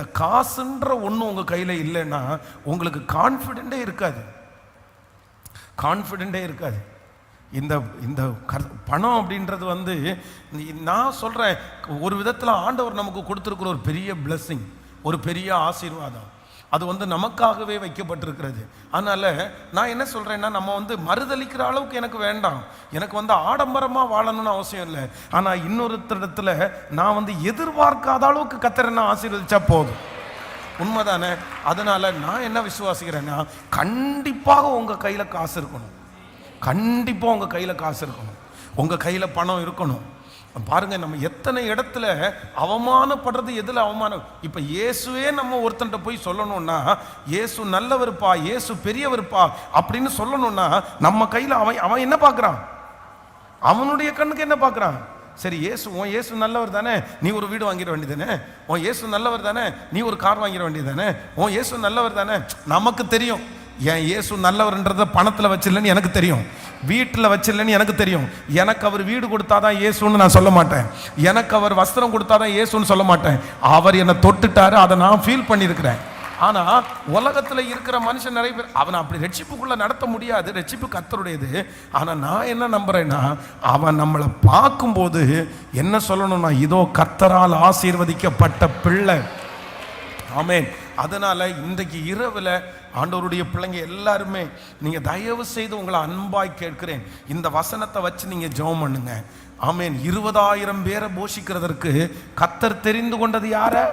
இந்த காசுன்ற ஒன்று உங்கள் கையில் இல்லைன்னா உங்களுக்கு கான்ஃபிடென்ட்டே இருக்காது. இந்த இந்த பணம் அப்படின்றது வந்து நான் சொல்கிறேன், ஒரு விதத்தில் ஆண்டவர் நமக்கு கொடுத்துருக்குற ஒரு பெரிய பிளெஸ்ஸிங், ஒரு பெரிய ஆசீர்வாதம். அது வந்து நமக்காகவே வைக்கப்பட்டிருக்கிறது. அதனால் நான் என்ன சொல்கிறேன்னா, நம்ம வந்து மறுதளிக்கிற அளவுக்கு எனக்கு வேண்டாம். எனக்கு வந்து ஆடம்பரமாக வாழணும்னு அவசியம் இல்லை. ஆனால் இன்னொருத்தரிடத்துல நான் வந்து எதிர்பார்க்காத அளவுக்கு கர்த்தரை ஆசீர்வதிச்சா போதும். உண்மைதானே? அதனால் நான் என்ன விசுவாசிக்கிறேன்னா, கண்டிப்பாக உங்கள் கையில் காசு இருக்கணும். கண்டிப்பாக உங்கள் கையில் காசு இருக்கணும். உங்கள் கையில் பணம் இருக்கணும். பாருங்க, நம்ம எத்தனை இடத்துல அவமானப்படுறது. எதில் அவமானம்? இப்போ இயேசுவே நம்ம ஒருத்தன்ட்ட போய் சொல்லணும்னா, இயேசு நல்லவருப்பா, இயேசு பெரியவருப்பா அப்படின்னு சொல்லணும்னா நம்ம கையில் அவன் என்ன பார்க்குறான்? அவனுடைய கண்ணுக்கு என்ன பார்க்குறான்? சரி, இயேசு நல்லவர் தானே, நீ ஒரு வீடு வாங்கிட வேண்டியதானே. இயேசு நல்லவர் தானே, நீ ஒரு கார் வாங்கிட வேண்டியதானே. இயேசு நல்லவர் தானே. நமக்கு தெரியும் என் இயேசு நல்லவர்ன்றத பணத்தில் வச்சிடலன்னு எனக்கு தெரியும், வீட்டில் வச்சிடலன்னு எனக்கு தெரியும். எனக்கு அவர் வீடு கொடுத்தாதான் இயேசுன்னு நான் சொல்ல மாட்டேன். எனக்கு அவர் வஸ்திரம் கொடுத்தாதான் இயேசுன்னு சொல்ல மாட்டேன். அவர் என்னை தொட்டுட்டாரு, அதை நான் ஃபீல் பண்ணியிருக்கிறேன். ஆனால் உலகத்தில் இருக்கிற மனுஷன் நிறைய பேர் அவனை அப்படி ரட்சிப்புக்குள்ளே நடத்த முடியாது. ரட்சிப்பு கர்த்தருடையது. ஆனால் நான் என்ன நம்புறேன்னா, அவன் நம்மளை பார்க்கும்போது என்ன சொல்லணும்னா, இதோ கர்த்தரால் ஆசீர்வதிக்கப்பட்ட பிள்ளை. ஆமென். அதனால் இன்றைக்கு இரவில் ஆண்டவருடைய பிள்ளைங்க எல்லாருமே நீங்கள் தயவு செய்து உங்களை அன்பாய் கேட்கிறேன், இந்த வசனத்தை வச்சு நீங்கள் ஜெபம் பண்ணுங்க. ஆமென். 20,000 பேரை போஷிக்கிறதற்கு கர்த்தர் தெரிந்து கொண்டது யாரை?